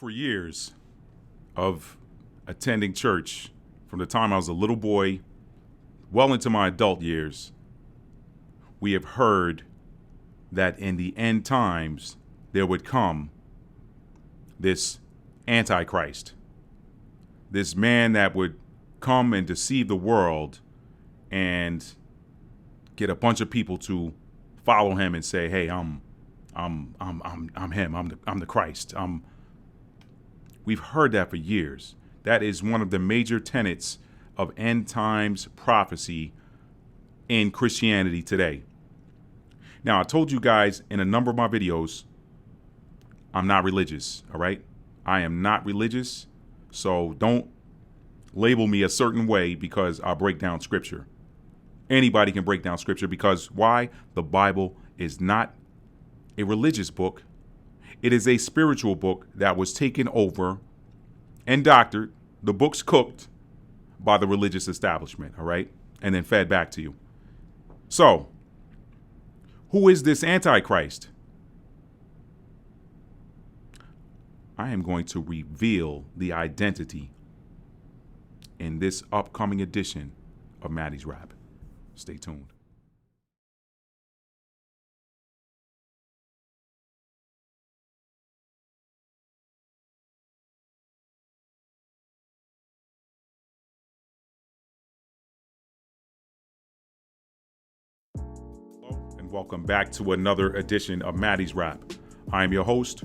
For years of attending church, from the time I was a little boy, well into my adult years, we have heard that in the end times there would come this antichrist, this man that would come and deceive the world and get a bunch of people to follow him and say, "Hey, I'm him. I'm the Christ." We've heard that for years. That is one of the major tenets of end times prophecy in Christianity today. Now, I told you guys in a number of my videos, I'm not religious, all right? I am not religious, so don't label me a certain way because I break down scripture. Anybody can break down scripture because why? The Bible is not a religious book. It is a spiritual book that was taken over and doctored, the books cooked by the religious establishment, all right? And then fed back to you. So, who is this Antichrist? I am going to reveal the identity in this upcoming edition of Maddie's Rap. Stay tuned. Welcome back to another edition of Maddie's Rap. I am your host,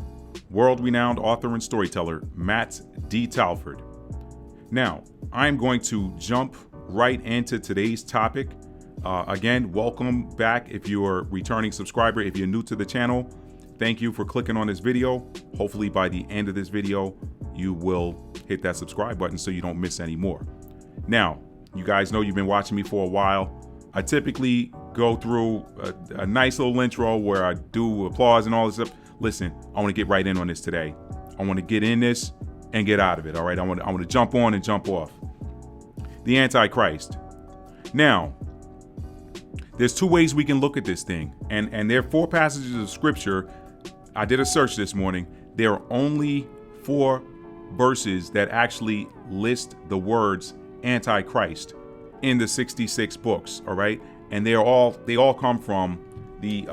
world-renowned author and storyteller, Matt D. Talford. Now, I'm going to jump right into today's topic. Again, welcome back if you're a returning subscriber. If you're new to the channel, thank you for clicking on this video. Hopefully by the end of this video, you will hit that subscribe button so you don't miss any more. Now, you guys know you've been watching me for a while. I typically go through a nice little intro where I do applause and all this stuff. Listen, I want to get right in on this today. I want to get in this and get out of it. All right. I want to jump on and jump off. The Antichrist. Now, there's two ways we can look at this thing. And there are four passages of scripture. I did a search this morning. There are only 4 verses that actually list the words Antichrist in the 66 books, all right? And they all come from the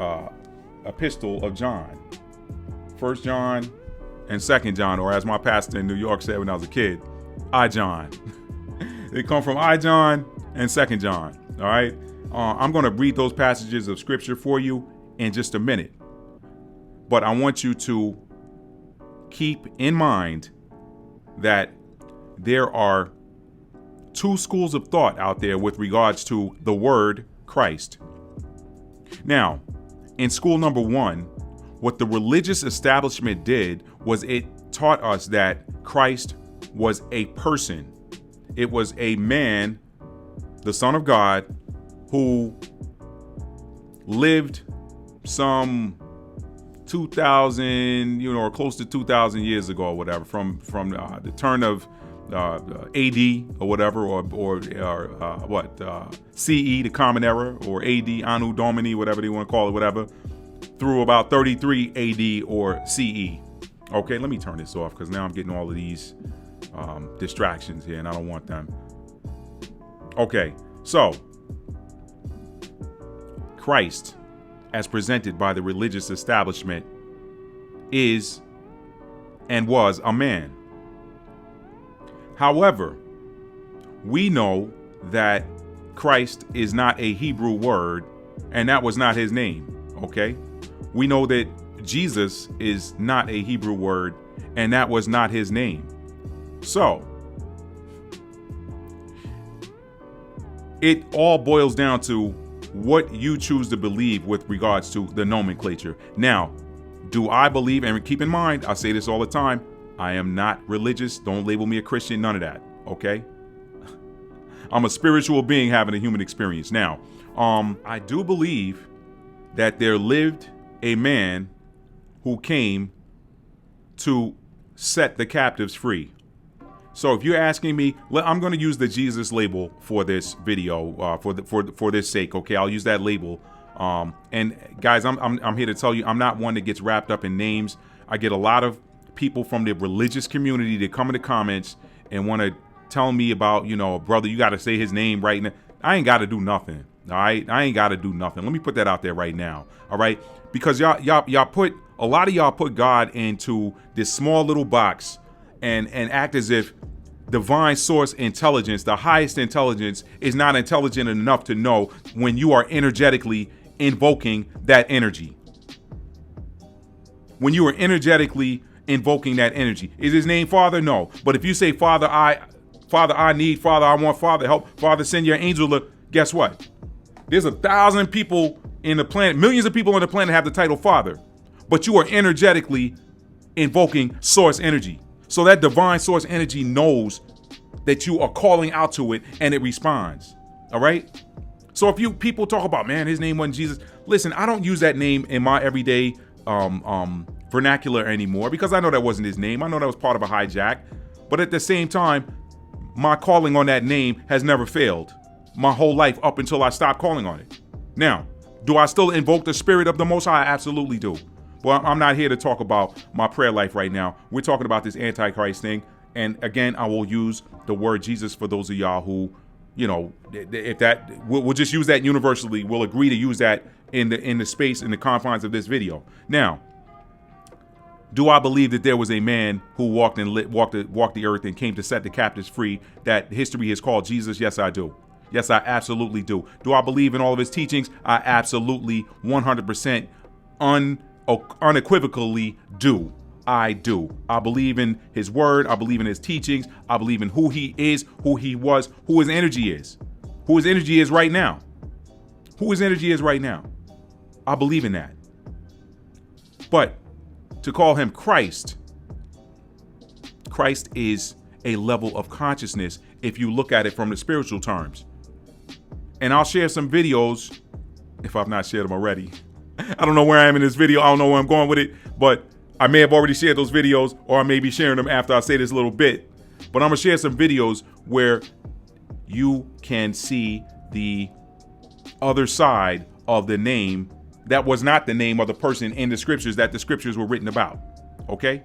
epistle of John. 1 John and 2 John, or as my pastor in New York said when I was a kid, I John. They come from I John and 2 John, all right? I'm going to read those passages of scripture for you in just a minute. But I want you to keep in mind that there are 2 schools of thought out there with regards to the word Christ. Now, in school number 1, what the religious establishment did was it taught us that Christ was a person. It was a man, the Son of God, who lived some 2,000, or close to 2,000 years ago or whatever, from the turn of AD or whatever, or CE, the Common Era, or AD, Anno Domini, whatever they want to call it, whatever, through about 33 AD or CE. Okay, let me turn this off because now I'm getting all of these distractions here and I don't want them. Okay, so Christ, as presented by the religious establishment, is and was a man. However, we know that Christ is not a Hebrew word, and that was not his name, okay? We know that Jesus is not a Hebrew word, and that was not his name. So, it all boils down to what you choose to believe with regards to the nomenclature. Now, do I believe, and keep in mind, I say this all the time, I am not religious. Don't label me a Christian. None of that. Okay. I'm a spiritual being having a human experience. Now, I do believe that there lived a man who came to set the captives free. So if you're asking me, I'm going to use the Jesus label for this video, for this sake. Okay. I'll use that label. And guys, I'm here to tell you, I'm not one that gets wrapped up in names. I get a lot of people from the religious community that come in the comments and want to tell me about, brother, you got to say his name right now. I ain't got to do nothing. All right. I ain't got to do nothing. Let me put that out there right now. All right. Because a lot of y'all put God into this small little box and act as if divine source intelligence, the highest intelligence, is not intelligent enough to know when you are energetically invoking that energy. When you are energetically invoking that energy. Is his name Father? No. But if you say, Father, I need, Father, I want, Father, help, Father, send your angel, guess what? There's 1,000 people in the planet, millions of people on the planet have the title Father, but you are energetically invoking source energy. So that divine source energy knows that you are calling out to it and it responds. All right. So if people talk about, man, his name wasn't Jesus. Listen, I don't use that name in my everyday vernacular anymore because I know that wasn't his name. I know that was part of a hijack. But at the same time, my calling on that name has never failed my whole life up until I stopped calling on it. Now, do I still invoke the spirit of the Most High? I absolutely do. Well, I'm not here to talk about my prayer life right now. We're talking about this antichrist thing. And again, I will use the word Jesus for those of y'all who, if that, we'll just use that universally. We'll agree to use that in the space, in the confines of this video. Now, do I believe that there was a man who walked the earth and came to set the captives free that history has called Jesus? Yes, I do. Yes, I absolutely do. Do I believe in all of his teachings? I absolutely 100% unequivocally do. I do. I believe in his word. I believe in his teachings. I believe in who he is, who he was, who his energy is, who his energy is right now. Who his energy is right now. I believe in that. But to call him Christ is a level of consciousness if you look at it from the spiritual terms. And I'll share some videos if I've not shared them already. I don't know where I am in this video. I don't know where I'm going with it, but I may have already shared those videos, or I may be sharing them after I say this little bit. But I'm going to share some videos where you can see the other side of the name that was not the name of the person in the scriptures that the scriptures were written about. Okay?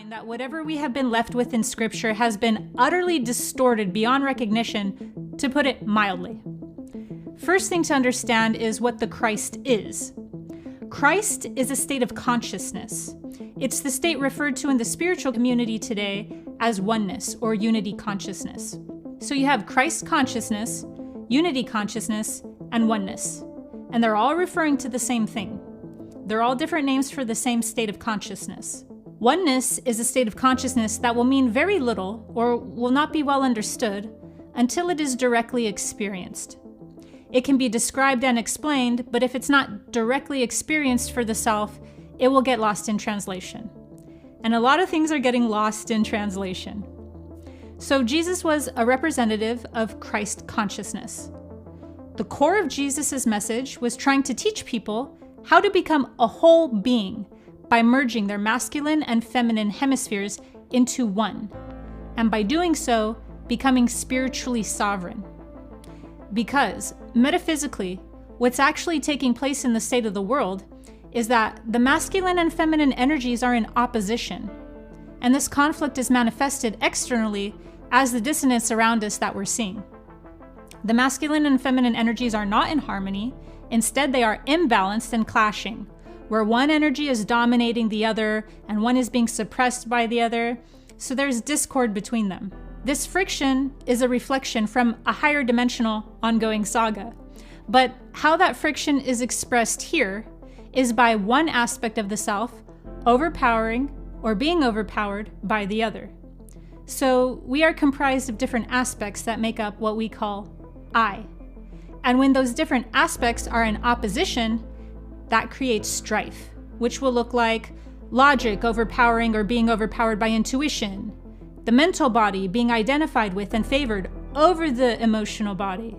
That whatever we have been left with in scripture has been utterly distorted beyond recognition, to put it mildly. First thing to understand is what the Christ is. Christ is a state of consciousness. It's the state referred to in the spiritual community today as oneness or unity consciousness. So you have Christ consciousness, unity consciousness, and oneness. And they're all referring to the same thing. They're all different names for the same state of consciousness. Oneness is a state of consciousness that will mean very little or will not be well understood until it is directly experienced. It can be described and explained, but if it's not directly experienced for the self, it will get lost in translation. And a lot of things are getting lost in translation. So Jesus was a representative of Christ consciousness. The core of Jesus's message was trying to teach people how to become a whole being by merging their masculine and feminine hemispheres into one, and by doing so, becoming spiritually sovereign. Because, metaphysically, what's actually taking place in the state of the world is that the masculine and feminine energies are in opposition, and this conflict is manifested externally as the dissonance around us that we're seeing. The masculine and feminine energies are not in harmony, instead they are imbalanced and clashing, where one energy is dominating the other and one is being suppressed by the other, so there's discord between them. This friction is a reflection from a higher dimensional ongoing saga. But how that friction is expressed here is by one aspect of the self overpowering or being overpowered by the other. So we are comprised of different aspects that make up what we call I. And when those different aspects are in opposition, that creates strife, which will look like logic overpowering or being overpowered by intuition, the mental body being identified with and favored over the emotional body.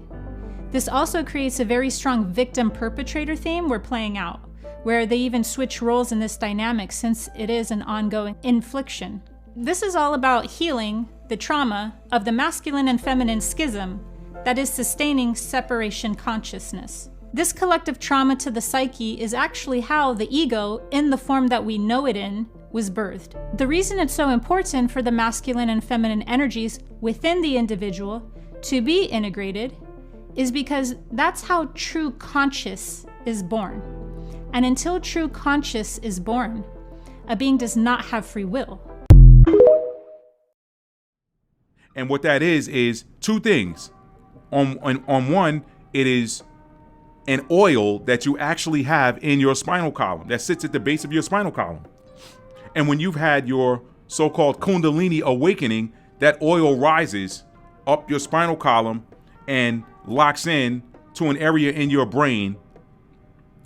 This also creates a very strong victim-perpetrator theme we're playing out, where they even switch roles in this dynamic since it is an ongoing infliction. This is all about healing the trauma of the masculine and feminine schism that is sustaining separation consciousness. This collective trauma to the psyche is actually how the ego, in the form that we know it in, was birthed. The reason it's so important for the masculine and feminine energies within the individual to be integrated is because that's how true conscious is born. And until true conscious is born, a being does not have free will. And what that is two things. On one, it is an oil that you actually have in your spinal column that sits at the base of your spinal column. And when you've had your so-called Kundalini awakening, that oil rises up your spinal column and locks in to an area in your brain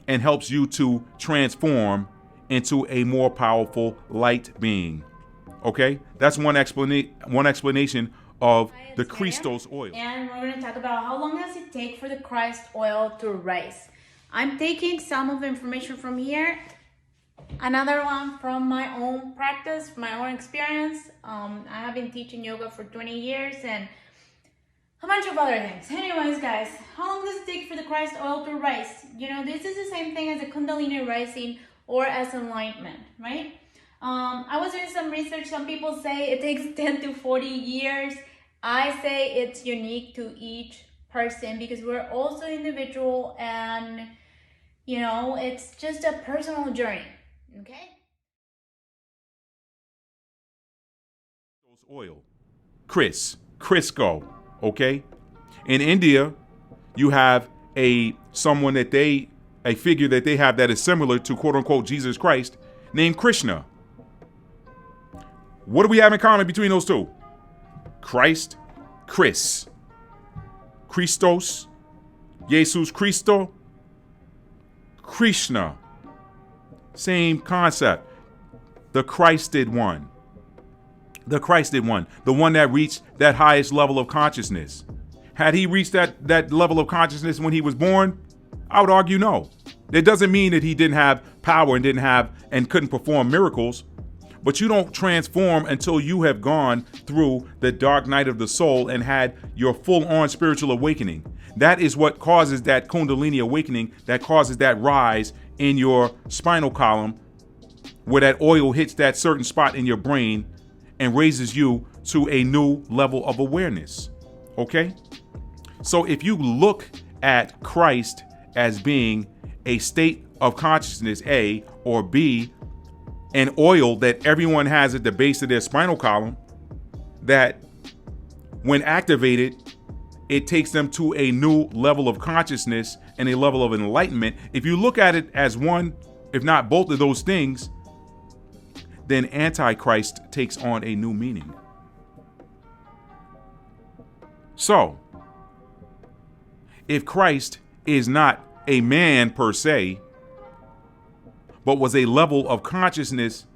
and helps you to transform into a more powerful light being. Okay? That's one explanation of the Christos oil. And we're going to talk about how long does it take for the Christ oil to rise. I'm taking some of the information from here, another one from my own practice, my own experience. I have been teaching yoga for 20 years and a bunch of other things. Anyways, guys, how long does it take for the Christ oil to rise? You know, this is the same thing as a Kundalini rising or as enlightenment, right? I was doing some research. Some people say it takes 10 to 40 years. I say it's unique to each person because we're also individual and, you know, it's just a personal journey, okay? Oil. Crisco, okay? In India, you have a figure that they have that is similar to quote unquote Jesus Christ named Krishna. What do we have in common between those two? Christ, Christos, Jesus Christo, Krishna. Same concept. The Christed one. The Christed one. The one that reached that highest level of consciousness. Had he reached that level of consciousness when he was born? I would argue no. It doesn't mean that he didn't have power and couldn't perform miracles. But you don't transform until you have gone through the dark night of the soul and had your full-on spiritual awakening. That is what causes that Kundalini awakening, that causes that rise in your spinal column, where that oil hits that certain spot in your brain and raises you to a new level of awareness. Okay? So if you look at Christ as being a state of consciousness, A, or B, an oil that everyone has at the base of their spinal column that when activated, it takes them to a new level of consciousness and a level of enlightenment. If you look at it as one, if not both of those things, then antichrist takes on a new meaning. So, if Christ is not a man per se, but was a level of consciousness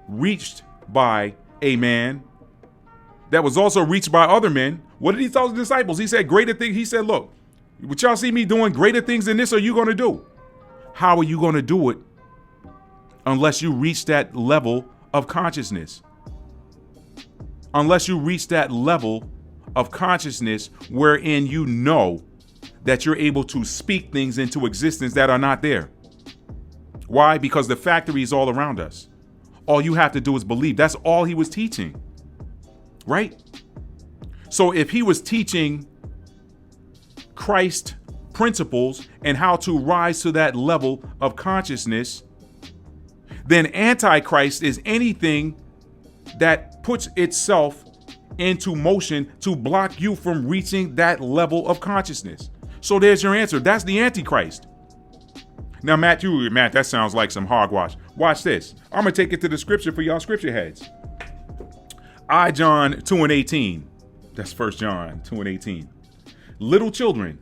reached by a man that was also reached by other men. What did he tell the disciples? He said, greater things. He said, look, what y'all see me doing, greater things than this are you going to do? How are you going to do it unless you reach that level of consciousness? Unless you reach that level of consciousness wherein you know that you're able to speak things into existence that are not there. Why? Because the factory is all around us. All you have to do is believe. That's all he was teaching, right? So if he was teaching Christ principles and how to rise to that level of consciousness, then Antichrist is anything that puts itself into motion to block you from reaching that level of consciousness. So there's your answer. That's the Antichrist. Now, Matt, that sounds like some hogwash. Watch this. I'm going to take it to the scripture for y'all scripture heads. John 2:18. That's 1 John 2:18. Little children,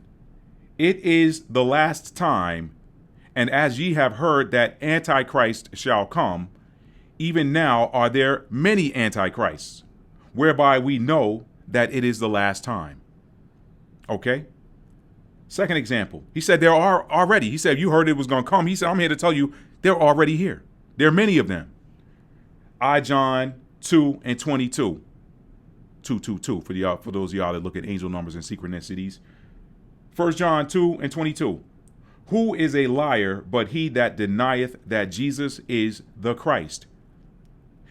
it is the last time, and as ye have heard that Antichrist shall come, even now are there many antichrists, whereby we know that it is the last time. Okay? Second example, he said there are already. He said, you heard it was going to come. He said, I'm here to tell you they're already here. There are many of them. John 2:22. 2:22 for those of y'all that look at angel numbers and synchronicities. 1 John 2:22. Who is a liar but he that denieth that Jesus is the Christ?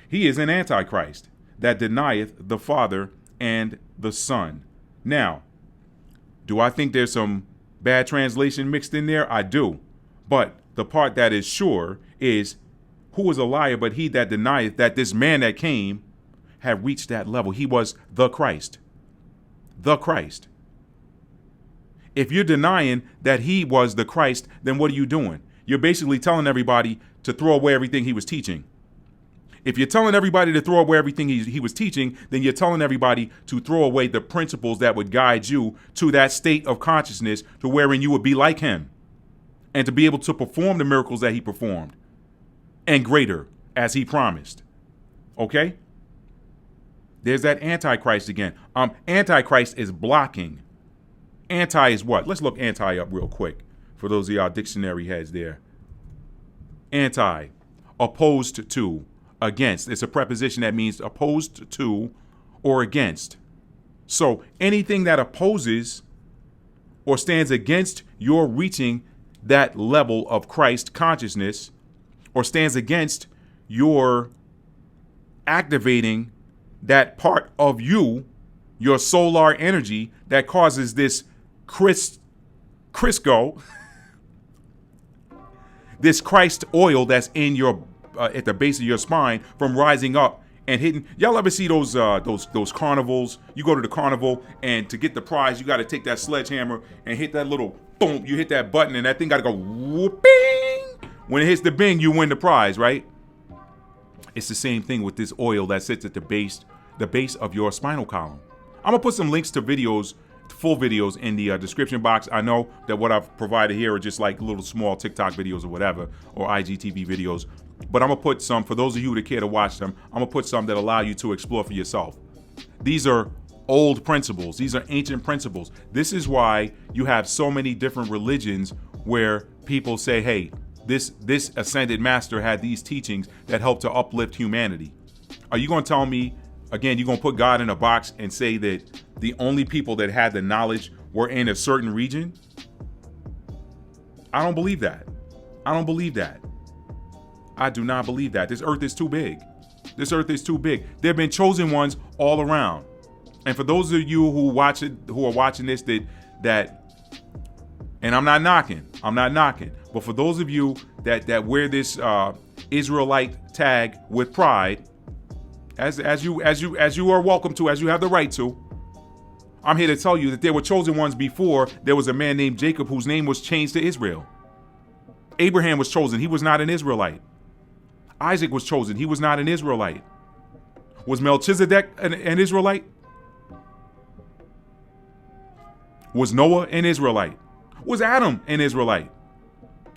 He is an antichrist that denieth the Father and the Son. Now, do I think there's some bad translation mixed in there? I do. But the part that is sure is, who is a liar but he that denieth that this man that came had reached that level? He was the Christ. The Christ. If you're denying that he was the Christ, then what are you doing? You're basically telling everybody to throw away everything he was teaching. If you're telling everybody to throw away everything he was teaching, then you're telling everybody to throw away the principles that would guide you to that state of consciousness to wherein you would be like him and to be able to perform the miracles that he performed and greater as he promised. Okay? There's that antichrist again. Antichrist is blocking. Anti is what? Let's look anti up real quick for those of y'all dictionary heads there. Anti, opposed to, against. It's a preposition that means opposed to or against. So anything that opposes or stands against your reaching that level of Christ consciousness, or stands against your activating that part of you, your solar energy that causes this Crisco, this Christ oil that's in your at the base of your spine from rising up and hitting. Y'all ever see those carnivals? You go to the carnival and to get the prize, you got to take that sledgehammer and hit that little boom. You hit that button and that thing got to go whooping. When it hits the bing, you win the prize, right? It's the same thing with this oil that sits at the base of your spinal column. I'm gonna put some links to videos, full videos in the description box. I know that what I've provided here are just like little small TikTok videos or whatever, or IGTV videos. But I'm gonna put some, for those of you that care to watch them, I'm gonna put some that allow you to explore for yourself. These are old principles. These are ancient principles. This is why you have so many different religions where people say, hey, this ascended master had these teachings that help to uplift humanity. Are you gonna tell me, again, you're gonna put God in a box and say that the only people that had the knowledge were in a certain region? I don't believe that. I don't believe that. I do not believe that. This earth is too big. This earth is too big. There have been chosen ones all around. And for those of you who are watching this, that, and I'm not knocking, but for those of you that wear this Israelite tag with pride, as you are welcome to, as you have the right to, I'm here to tell you that there were chosen ones before there was a man named Jacob whose name was changed to Israel. Abraham was chosen. He was not an Israelite. Isaac was chosen. He was not an Israelite. Was Melchizedek an Israelite? Was Noah an Israelite? Was Adam an Israelite?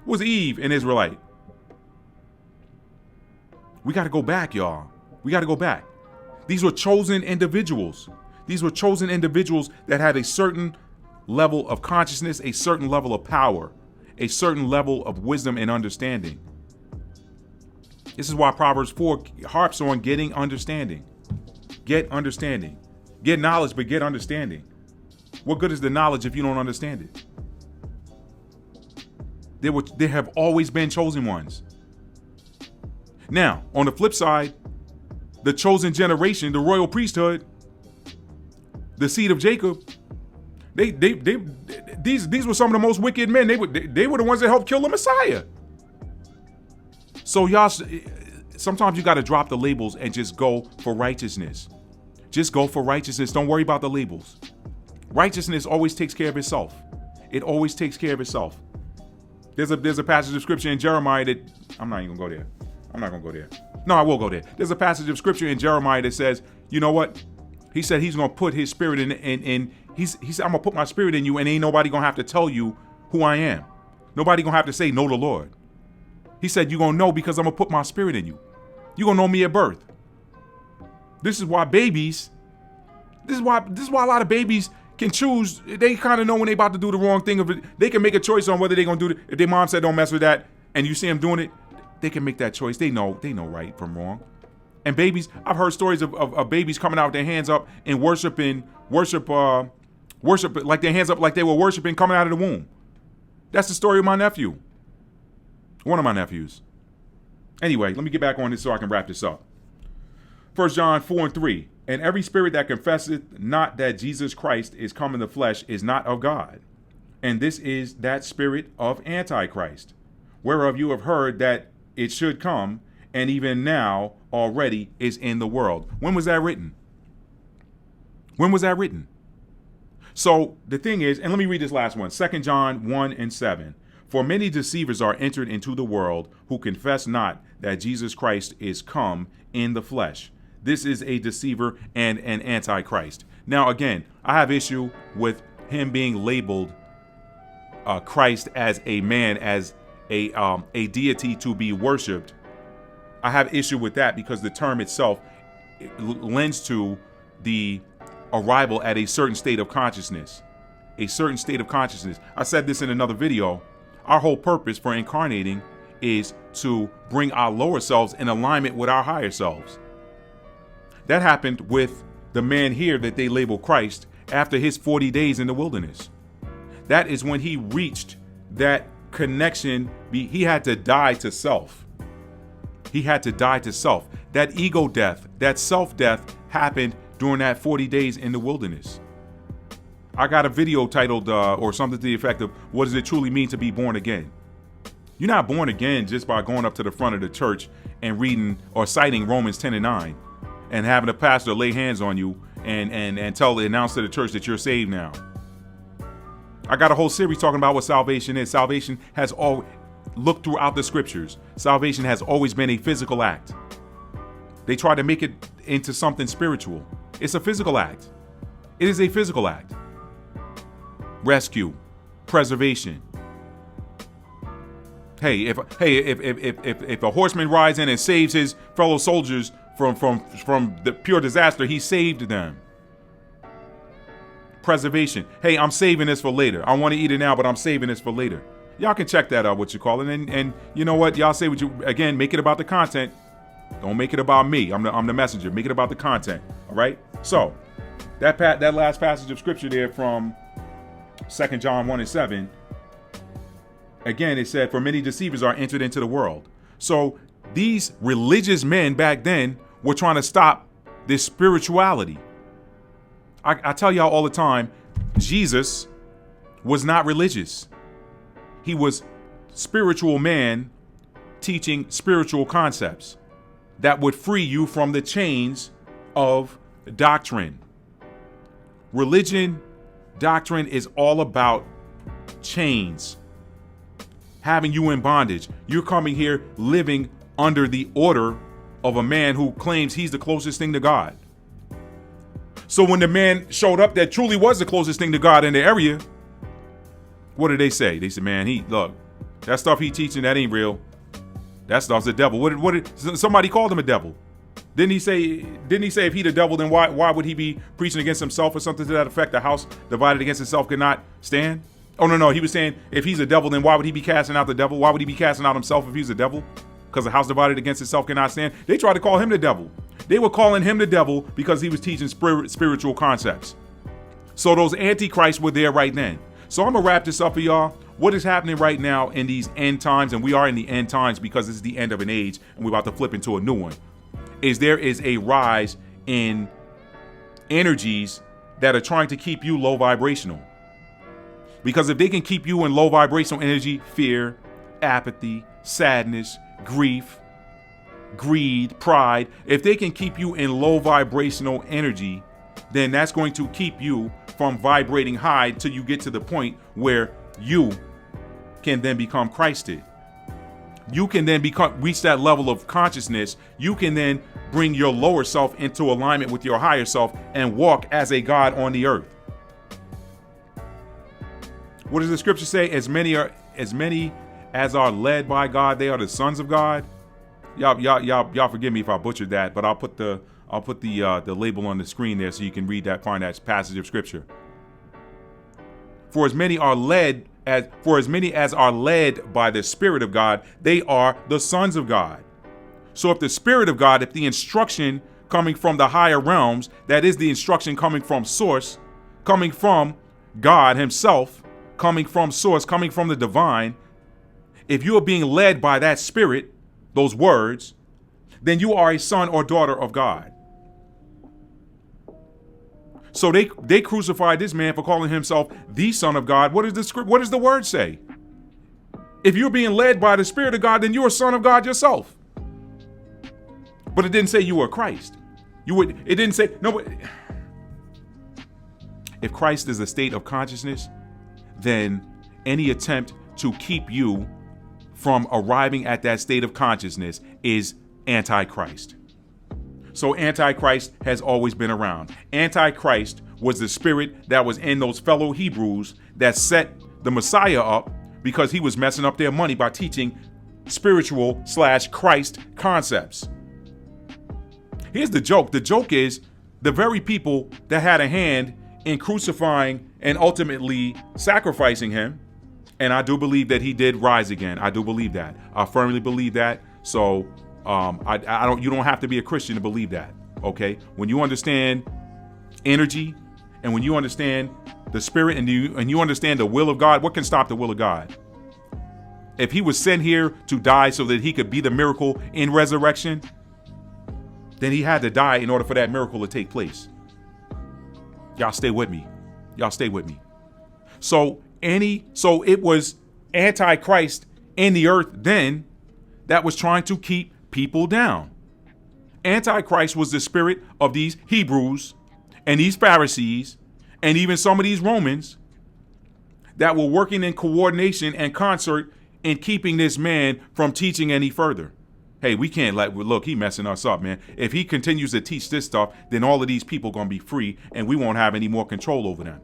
Was Eve an Israelite? We got to go back, y'all. We got to go back. These were chosen individuals. These were chosen individuals that had a certain level of consciousness, a certain level of power, a certain level of wisdom and understanding. This is why Proverbs 4 harps on getting understanding. Get understanding. Get knowledge, but get understanding. What good is the knowledge if you don't understand it? There have always been chosen ones. Now, on the flip side, the chosen generation, the royal priesthood, the seed of Jacob, these were some of the most wicked men. They were the ones that helped kill the Messiah. So y'all, sometimes you got to drop the labels and just go for righteousness. Just go for righteousness. Don't worry about the labels. Righteousness always takes care of itself. It always takes care of itself. There's a passage of scripture in Jeremiah that, I'm not even gonna go there. I'm not gonna go there. No, I will go there. There's a passage of scripture in Jeremiah that says, you know what? He said he's gonna put his spirit in he said, I'm gonna put my spirit in you, and ain't nobody gonna have to tell you who I am. Nobody gonna have to say know the Lord. He said, you're gonna know because I'm gonna put my spirit in you. You're gonna know me at birth. This is why a lot of babies can choose. They kind of know when they about to do the wrong thing. They can make a choice on whether they're gonna do it. If their mom said don't mess with that, and you see them doing it, they can make that choice. They know right from wrong. And babies, I've heard stories of babies coming out with their hands up and worship like their hands up like they were worshiping coming out of the womb. That's the story of my nephew. One of my nephews. Anyway, let me get back on this so I can wrap this up. 1 John 4:3. And every spirit that confesseth not that Jesus Christ is come in the flesh is not of God. And this is that spirit of antichrist, whereof you have heard that it should come, and even now already is in the world. When was that written? When was that written? So the thing is, and let me read this last one, 2 John 1:7. For many deceivers are entered into the world who confess not that Jesus Christ is come in the flesh. This is a deceiver and an antichrist. Now, again, I have issue with him being labeled Christ as a man, as a deity to be worshipped. I have issue with that because the term itself lends to the arrival at a certain state of consciousness. A certain state of consciousness. I said this in another video. Our whole purpose for incarnating is to bring our lower selves in alignment with our higher selves. That happened with the man here that they label Christ after his 40 days in the wilderness. That is when he reached that connection. He had to die to self. He had to die to self. That ego death, that self-death happened during that 40 days in the wilderness. I got a video titled or something to the effect of, what does it truly mean to be born again? You're not born again just by going up to the front of the church and reading or citing Romans 10:9 and having a pastor lay hands on you and announce to the church that you're saved now. I got a whole series talking about what salvation is. Salvation has looked throughout the scriptures. Salvation has always been a physical act. They try to make it into something spiritual. It's a physical act. It is a physical act. Rescue, preservation. Hey, if a horseman rides in and saves his fellow soldiers from the pure disaster, he saved them. Preservation. Hey, I'm saving this for later. I want to eat it now, but I'm saving this for later. Y'all can check that out, what you call it. And you know what? Y'all say what you, again, make it about the content. Don't make it about me. I'm the messenger. Make it about the content. All right? So, that last passage of scripture there from 2 John 1:7, again, it said, for many deceivers are entered into the world. So these religious men back then were trying to stop this spirituality. I tell y'all all the time, Jesus was not religious. He was spiritual man teaching spiritual concepts that would free you from the chains of doctrine. Religion, doctrine is all about chains, having you in bondage. You're coming here living under the order of a man who claims he's the closest thing to God. So when the man showed up that truly was the closest thing to God in the area, what did they say? They said, man, look, that stuff he teaching, that ain't real. That stuff's the devil. What did somebody called him a devil? Didn't he say if he the devil, then why would he be preaching against himself or something to that effect? The house divided against itself cannot stand. Oh, no. He was saying if he's a devil, then why would he be casting out the devil? Why would he be casting out himself if he's a devil? Because the house divided against itself cannot stand. They tried to call him the devil. They were calling him the devil because he was teaching spiritual concepts. So those antichrists were there right then. So I'm going to wrap this up for y'all. What is happening right now in these end times, and we are in the end times because this is the end of an age and we're about to flip into a new one, is there is a rise in energies that are trying to keep you low vibrational. Because if they can keep you in low vibrational energy, fear, apathy, sadness, grief, greed, pride, if they can keep you in low vibrational energy, then that's going to keep you from vibrating high till you get to the point where you can then become Christed. You can then reach that level of consciousness. You can then bring your lower self into alignment with your higher self and walk as a God on the earth. What does the scripture say? As many as are led by God, they are the sons of God. Y'all forgive me if I butchered that, but I'll put the label on the screen there so you can read that, find that passage of scripture. For as many as are led by the Spirit of God, they are the sons of God. So if the Spirit of God, if the instruction coming from the higher realms, that is the instruction coming from source, coming from God himself, coming from source, coming from the divine, if you are being led by that spirit, those words, then you are a son or daughter of God. So they crucified this man for calling himself the Son of God. What does the script? What does the word say? If you're being led by the Spirit of God, then you're a son of God yourself. But it didn't say you were Christ. It didn't say no. But if Christ is a state of consciousness, then any attempt to keep you from arriving at that state of consciousness is antichrist. So antichrist has always been around. Antichrist was the spirit that was in those fellow Hebrews that set the Messiah up because he was messing up their money by teaching spiritual / Christ concepts. Here's the joke. The joke is the very people that had a hand in crucifying and ultimately sacrificing him. And I do believe that he did rise again. I do believe that. I firmly believe that. So you don't have to be a Christian to believe that. Okay. When you understand energy and when you understand the spirit and you understand the will of God, what can stop the will of God? If he was sent here to die so that he could be the miracle in resurrection, then he had to die in order for that miracle to take place. Y'all stay with me. Y'all stay with me. So it was antichrist in the earth then that was trying to keep people down. Antichrist was the spirit of these Hebrews and these Pharisees and even some of these Romans that were working in coordination and concert in keeping this man from teaching any further. Hey, we can't look, he messing us up, man. If he continues to teach this stuff, then all of these people going to be free and we won't have any more control over them.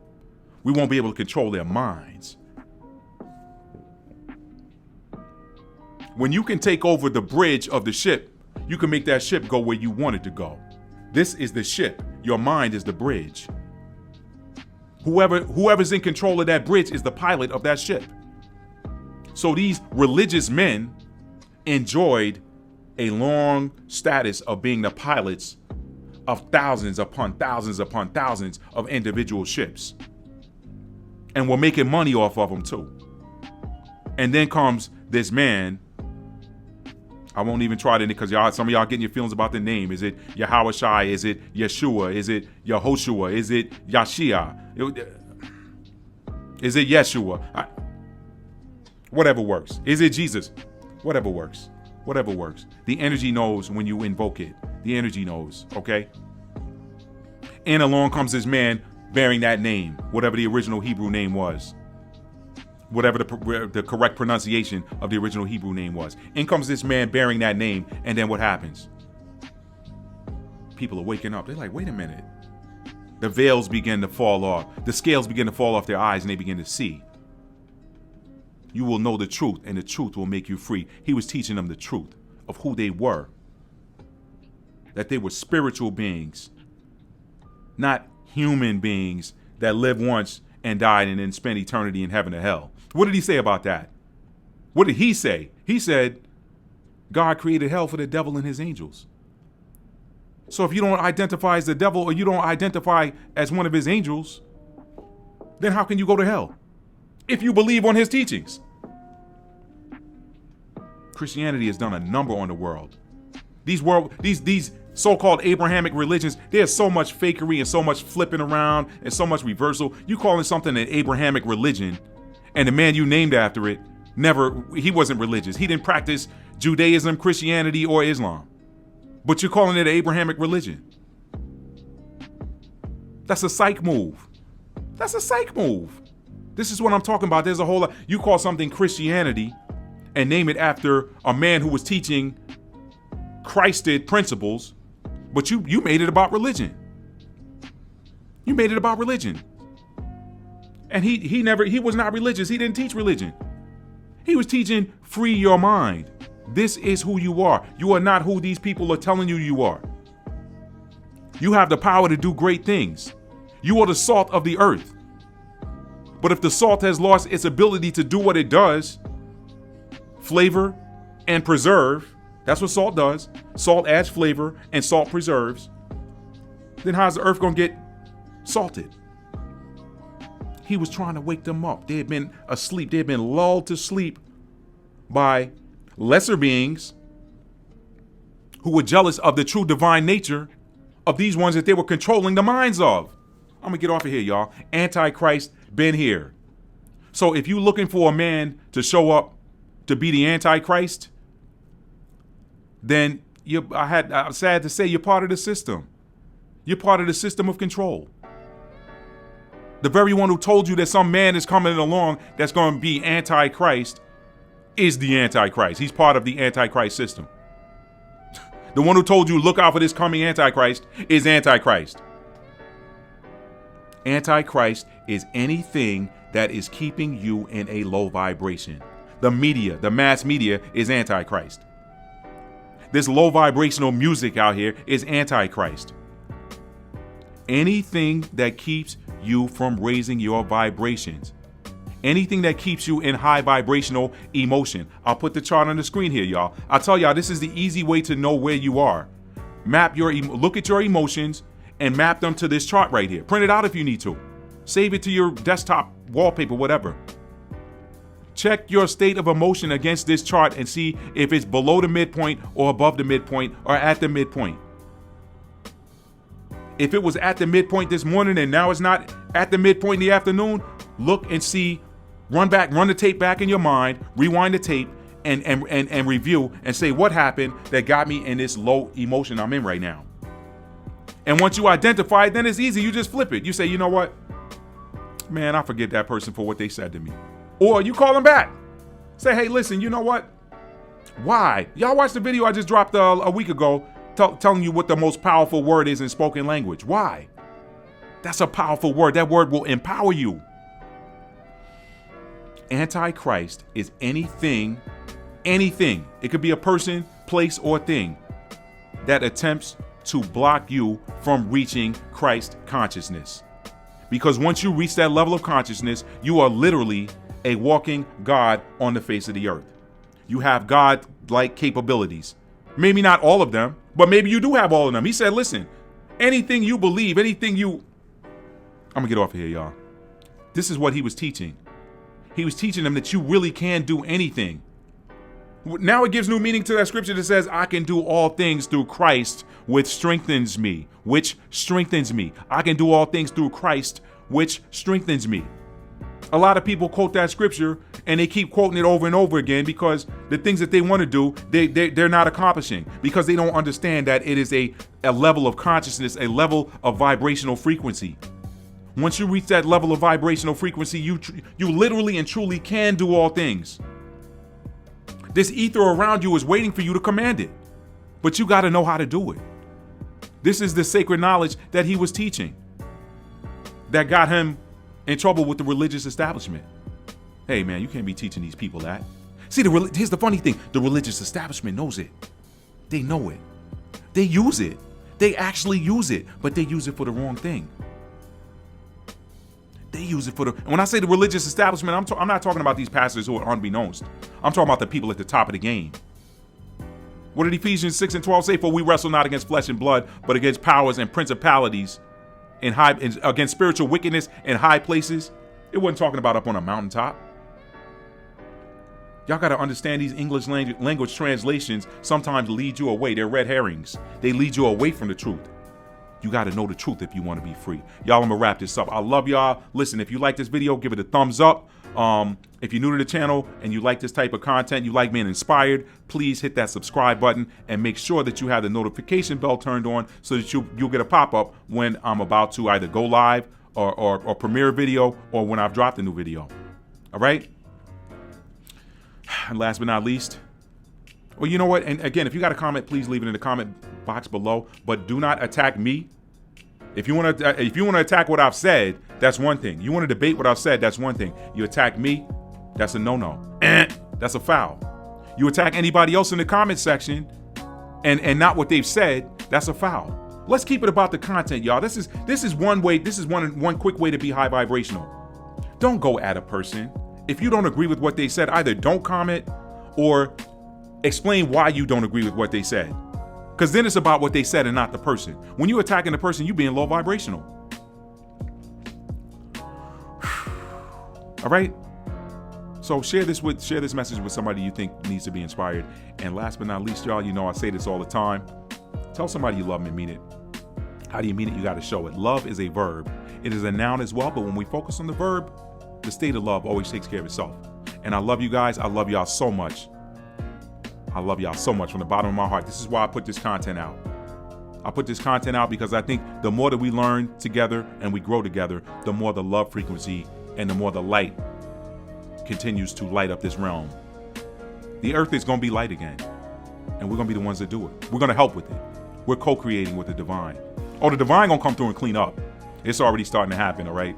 We won't be able to control their minds. When you can take over the bridge of the ship, you can make that ship go where you want it to go. This is the ship. Your mind is the bridge. Whoever's in control of that bridge is the pilot of that ship. So these religious men enjoyed a long status of being the pilots of thousands upon thousands upon thousands of individual ships. And we're making money off of them too. And then comes this man. I won't even try to, because some of y'all getting your feelings about the name. Is it Yahushua? Is it Yeshua? Is it Yehoshua? Is it Yashia? Is it Yeshua? Whatever works. Is it Jesus? Whatever works. Whatever works. The energy knows when you invoke it. The energy knows, okay? And along comes this man bearing that name, whatever the original Hebrew name was. Whatever the correct pronunciation of the original Hebrew name was. In comes this man bearing that name, and then what happens? People are waking up. They're like, wait a minute. The veils begin to fall off. The scales begin to fall off their eyes, and they begin to see. You will know the truth, and the truth will make you free. He was teaching them the truth of who they were. That they were spiritual beings, not human beings that lived once and died and then spent eternity in heaven or hell. What did he say about that? What did he say? He said, God created hell for the devil and his angels. So if you don't identify as the devil or you don't identify as one of his angels, then how can you go to hell? If you believe on his teachings. Christianity has done a number on the world. These so-called Abrahamic religions, there's so much fakery and so much flipping around and so much reversal. You calling something an Abrahamic religion, and the man you named after it, he wasn't religious. He didn't practice Judaism, Christianity, or Islam. But you're calling it an Abrahamic religion. That's a psych move. That's a psych move. This is what I'm talking about. There's a whole lot. You call something Christianity and name it after a man who was teaching Christed principles, but you made it about religion. You made it about religion. And he was not religious. He didn't teach religion. He was teaching free your mind. This is who you are. You are not who these people are telling you are. You have the power to do great things. You are the salt of the earth. But if the salt has lost its ability to do what it does, flavor and preserve, that's what salt does. Salt adds flavor and salt preserves. Then how's the earth going to get salted? He was trying to wake them up. They had been asleep. They had been lulled to sleep by lesser beings who were jealous of the true divine nature of these ones that they were controlling the minds of. I'm going to get off of here, y'all. Antichrist been here. So if you're looking for a man to show up to be the Antichrist, then I'm sad to say you're part of the system. You're part of the system of control. The very one who told you that some man is coming along that's going to be Antichrist is the Antichrist. He's part of the Antichrist system. The one who told you look out for this coming Antichrist is Antichrist. Antichrist is anything that is keeping you in a low vibration. The media, the mass media is Antichrist. This low vibrational music out here is Antichrist. Anything that keeps you from raising your vibrations. Anything that keeps you in high vibrational emotion. I'll put the chart on the screen here, y'all. I'll tell y'all, this is the easy way to know where you are. Look at your emotions and map them to this chart right here. Print it out if you need to. Save it to your desktop wallpaper, whatever. Check your state of emotion against this chart and see if it's below the midpoint or above the midpoint or at the midpoint. If it was at the midpoint this morning and now it's not at the midpoint in the afternoon, look and see, run the tape back in your mind, rewind the tape and review and say what happened that got me in this low emotion I'm in right now. And once you identify it, then it's easy. You just flip it. You say, you know what? Man, I forgive that person for what they said to me. Or you call them back. Say, hey, listen, you know what? Why? Y'all watched the video I just dropped a week ago telling you what the most powerful word is in spoken language. Why? That's a powerful word. That word will empower you. Antichrist is anything. It could be a person, place, or thing that attempts to block you from reaching Christ consciousness. Because once you reach that level of consciousness, you are literally a walking God on the face of the earth. You have God-like capabilities. Maybe not all of them, but maybe you do have all of them. He said, listen, anything you believe, I'm going to get off of here, y'all. This is what he was teaching. He was teaching them that you really can do anything. Now it gives new meaning to that scripture that says, I can do all things through Christ, which strengthens me. I can do all things through Christ, which strengthens me. A lot of people quote that scripture and they keep quoting it over and over again because the things that they want to do, they're not accomplishing because they don't understand that it is a level of consciousness, a level of vibrational frequency. Once you reach that level of vibrational frequency, you literally and truly can do all things. This ether around you is waiting for you to command it, but you got to know how to do it. This is the sacred knowledge that he was teaching that got him in trouble with the religious establishment. Hey, man, you can't be teaching these people that. See, here's the funny thing. The religious establishment knows it. They know it. They use it. They actually use it, but they use it for the wrong thing. They use it and when I say the religious establishment, I'm not talking about these pastors who are unbeknownst. I'm talking about the people at the top of the game. What did Ephesians 6:12 say? For we wrestle not against flesh and blood, but against powers and principalities against spiritual wickedness in high places. It wasn't talking about up on a mountaintop. Y'all got to understand these English language translations sometimes lead you away. They're red herrings. They lead you away from the truth. You got to know the truth if you want to be free. Y'all, I'm going to wrap this up. I love y'all. Listen, if you like this video, give it a thumbs up. If you're new to the channel and you like this type of content, you like being inspired, please hit that subscribe button and make sure that you have the notification bell turned on so that you'll get a pop-up when I'm about to either go live or premiere a video or when I've dropped a new video. All right? And last but not least, well, you know what? And again, if you got a comment, please leave it in the comment box below. But do not attack me. If you want to attack what I've said, that's one thing. You want to debate what I've said, that's one thing. You attack me, that's a no-no. That's a foul. You attack anybody else in the comment section and not what they've said, that's a foul. Let's keep it about the content, y'all. This is one way. This is one quick way to be high vibrational. Don't go at a person. If you don't agree with what they said, either don't comment or explain why you don't agree with what they said. Because then it's about what they said and not the person. When you're attacking the person, you're being low vibrational. All right? So share this message with somebody you think needs to be inspired. And last but not least, y'all, you know I say this all the time. Tell somebody you love them and mean it. How do you mean it? You got to show it. Love is a verb. It is a noun as well, but when we focus on the verb, the state of love always takes care of itself. And I love you guys. I love y'all so much. I love y'all so much from the bottom of my heart. This is why I put this content out. I put this content out because I think the more that we learn together and we grow together, the more the love frequency and the more the light continues to light up this realm. The earth is going to be light again, and we're going to be the ones that do it. We're going to help with it. We're co-creating with the divine. Oh, the divine going to come through and clean up. It's already starting to happen, all right?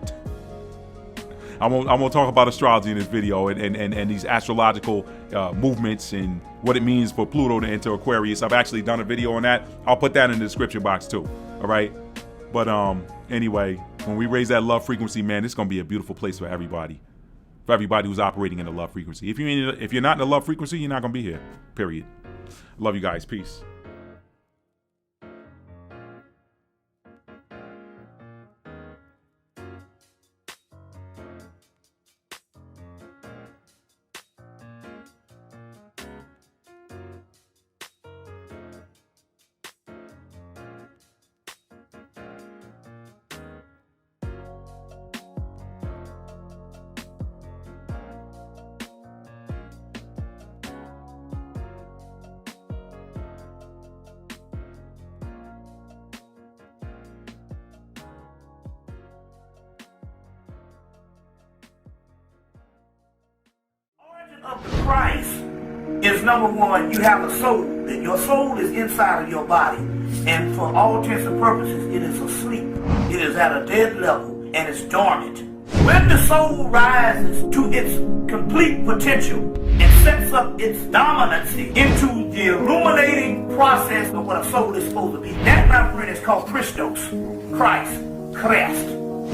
I'm gonna talk about astrology in this video and these astrological movements and what it means for Pluto to enter Aquarius. I've actually done a video on that. I'll put that in the description box too, all right? But anyway, when we raise that love frequency, man, it's gonna be a beautiful place for everybody who's operating in the love frequency. If you're not in the love frequency, you're not gonna be here, period. Love you guys. Peace. Of the Christ is number one, you have a soul. Your soul is inside of your body, and for all intents and purposes, it is asleep. It is at a dead level and it's dormant. When the soul rises to its complete potential and sets up its dominancy into the illuminating process of what a soul is supposed to be, that, my friend, is called Christos, Christ.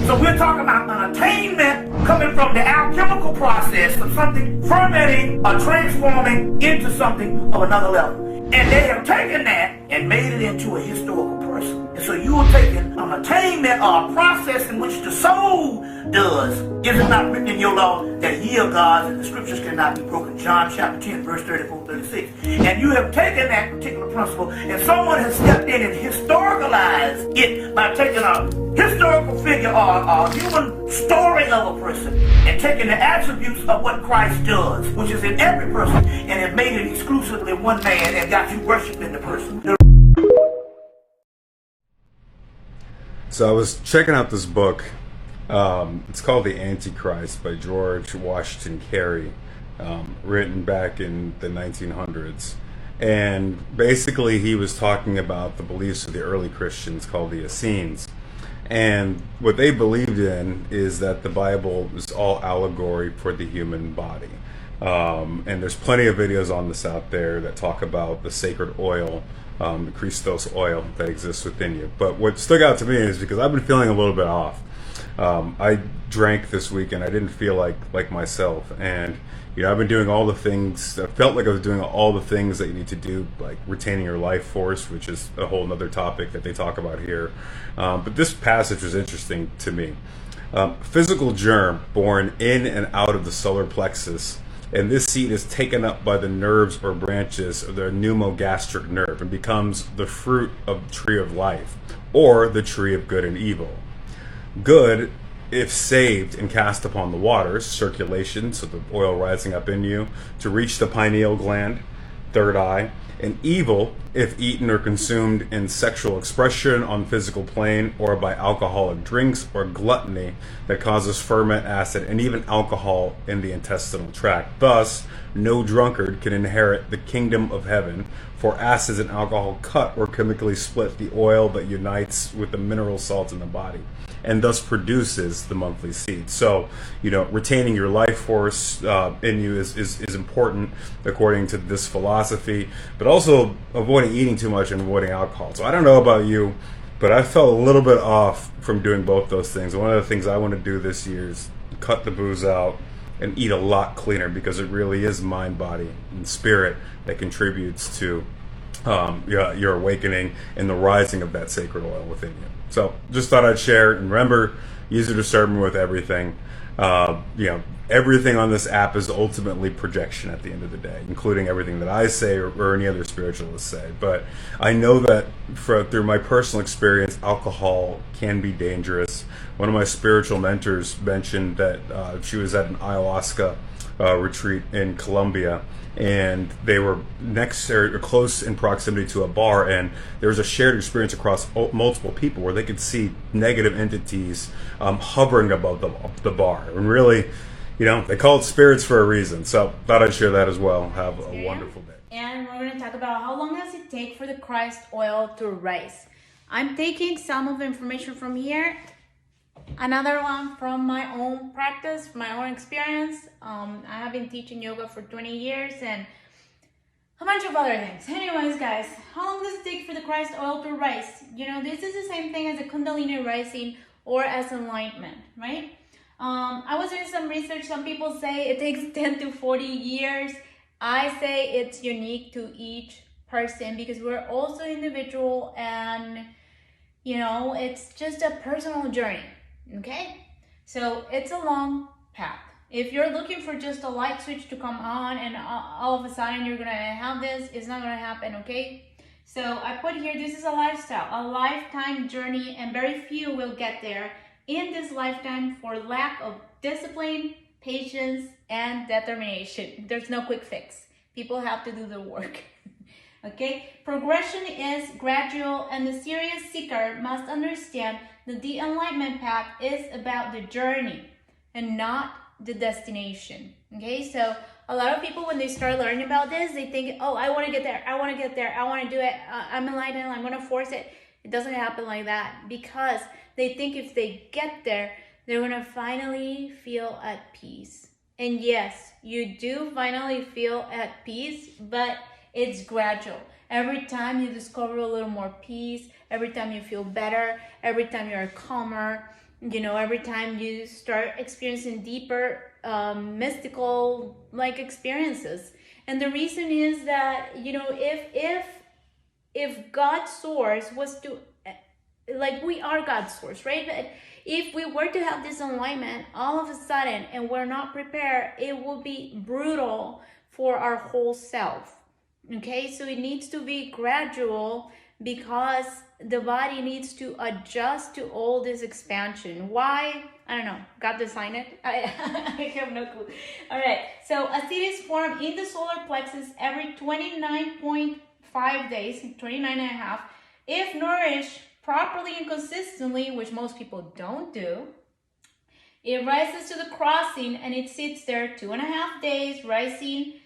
So we're talking about an attainment coming from the alchemical process of something fermenting or transforming into something of another level. And they have taken that and made it into a historical person. And so you are taking an attainment or a process in which the soul does. Is it not written in your law that ye are gods and the scriptures cannot be broken? John chapter 10, verse 34, 36. And you have taken that particular principle and someone has stepped in and historicalized it by taking a historical figure or a human story of a person and taking the attributes of what Christ does, which is in every person, and have made it exclusively one man and got you worshiping the person. So I was checking out this book. It's called The Antichrist by George Washington Carey, written back in the 1900s. And basically he was talking about the beliefs of the early Christians called the Essenes. And what they believed in is that the Bible is all allegory for the human body. And there's plenty of videos on this out there that talk about the sacred oil, the Christos oil that exists within you. But what stuck out to me is because I've been feeling a little bit off. I drank this week and I didn't feel like myself. And you know, I've been doing all the things. I felt like I was doing all the things that you need to do, like retaining your life force, which is a whole other topic that they talk about here. But this passage was interesting to me. Physical germ born in and out of the solar plexus, and this seed is taken up by the nerves or branches of the pneumogastric nerve and becomes the fruit of the tree of life, or the tree of good and evil. Good, if saved and cast upon the waters, circulation, so the oil rising up in you, to reach the pineal gland, third eye, and evil, if eaten or consumed in sexual expression on the physical plane, or by alcoholic drinks or gluttony that causes ferment, acid, and even alcohol in the intestinal tract. Thus, no drunkard can inherit the kingdom of heaven, for acids and alcohol cut or chemically split the oil that unites with the mineral salts in the body, and thus produces the monthly seed. So, you know, retaining your life force in you is important according to this philosophy, but also avoiding eating too much and avoiding alcohol. So I don't know about you, but I felt a little bit off from doing both those things. One of the things I want to do this year is cut the booze out and eat a lot cleaner, because it really is mind, body, and spirit that contributes to your awakening and the rising of that sacred oil within you. So just thought I'd share, and remember, use your discernment with everything. You know, everything on this app is ultimately projection at the end of the day, including everything that I say or any other spiritualists say. But I know that through my personal experience, alcohol can be dangerous. One of my spiritual mentors mentioned that she was at an ayahuasca retreat in Colombia, and they were next or close in proximity to a bar, and there was a shared experience across multiple people where they could see negative entities hovering above the bar. And really, they call it spirits for a reason. So thought I'd share that as well. Have a wonderful day. And we're going to talk about how long does it take for the Christ oil to rise. I'm taking some of the information from here, another one from my own practice, my own experience. I have been teaching yoga for 20 years and a bunch of other things. Anyways, guys, how long does it take for the Christ oil to rise? This is the same thing as a Kundalini rising or as enlightenment, right? I was doing some research. Some people say it takes 10 to 40 years. I say it's unique to each person because we're also individual, and it's just a personal journey. Okay, so it's a long path. If you're looking for just a light switch to come on and all of a sudden you're gonna have this, it's not gonna happen. Okay, so I put here, this is a lifestyle, a lifetime journey, and very few will get there in this lifetime for lack of discipline, patience, and determination. There's no quick fix. People have to do the work. Okay, progression is gradual, and the serious seeker must understand that the enlightenment path is about the journey and not the destination. Okay, so a lot of people, when they start learning about this, they think, oh, I want to get there, I want to get there, I want to do it, I'm enlightened, I'm going to force it. It doesn't happen like that, because they think if they get there, they're going to finally feel at peace. And yes, you do finally feel at peace, but it's gradual. Every time you discover a little more peace, every time you feel better, every time you're calmer, every time you start experiencing deeper mystical experiences. And the reason is that, if God's source was to, we are God's source, right? But if we were to have this enlightenment all of a sudden and we're not prepared, it will be brutal for our whole self. Okay, so it needs to be gradual because the body needs to adjust to all this expansion. Why? I don't know. God designed it. I have no clue. All right, so a seed is formed in the solar plexus every 29.5 days, 29 and a half. If nourished properly and consistently, which most people don't do, it rises to the crossing and it sits there 2.5 days, rising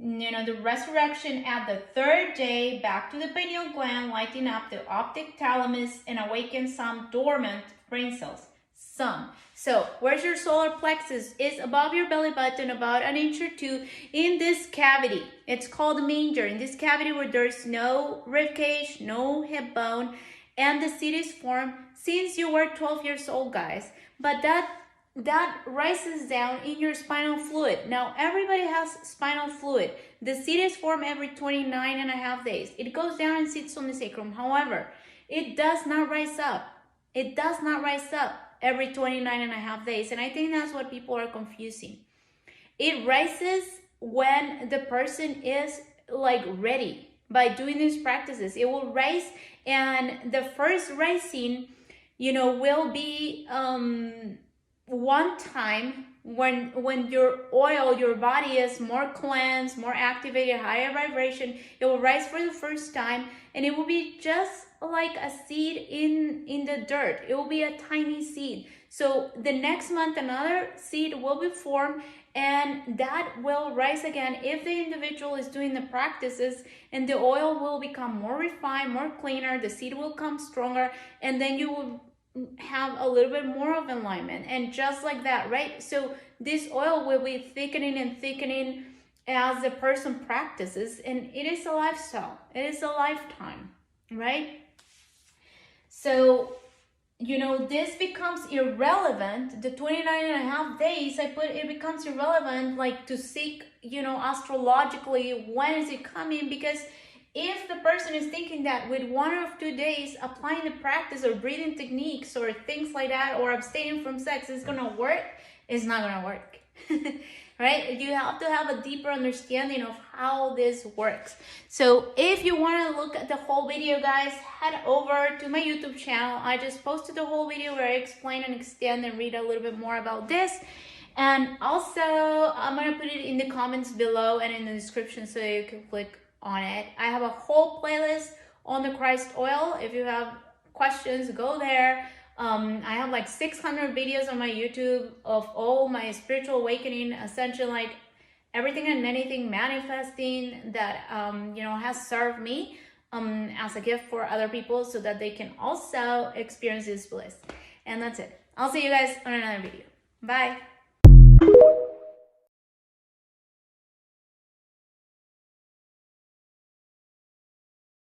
the resurrection at the third day back to the pineal gland, lighting up the optic thalamus and awaken some dormant brain cells. Some. So where's your solar plexus? It's above your belly button, about 1 inch or 2 in this cavity. It's called the manger. In this cavity where there's no rib cage, no hip bone, and the seed is formed since you were 12 years old, guys. But that rises down in your spinal fluid. Now, everybody has spinal fluid. The seed is formed every 29 and a half days. It goes down and sits on the sacrum. However, it does not rise up. It does not rise up every 29 and a half days. And I think that's what people are confusing. It rises when the person is ready by doing these practices. It will rise, and the first rising, will be one time when your body is more cleansed, more activated, higher vibration. It will rise for the first time, and it will be just like a seed in the dirt. It will be a tiny seed. So the next month another seed will be formed, and that will rise again if the individual is doing the practices, and the oil will become more refined, more cleaner, the seed will come stronger, and then you will have a little bit more of alignment. And just like that, right? So this oil will be thickening and thickening as the person practices, and it is a lifestyle. It is a lifetime, right? So this becomes irrelevant. The 29 and a half days, it becomes irrelevant, to seek, astrologically, when is it coming? Because if the person is thinking that with 1 or 2 days applying the practice or breathing techniques or things like that, or abstaining from sex is going to work, it's not going to work. Right? You have to have a deeper understanding of how this works. So if you want to look at the whole video, guys, head over to my YouTube channel. I just posted the whole video where I explain and extend and read a little bit more about this. And also, I'm going to put it in the comments below and in the description so you can click on it. I have a whole playlist on the Christ oil. If you have questions, go there. I have like 600 videos on my YouTube of all my spiritual awakening, ascension, like everything and anything manifesting that, has served me as a gift for other people so that they can also experience this bliss. And that's it. I'll see you guys on another video. Bye.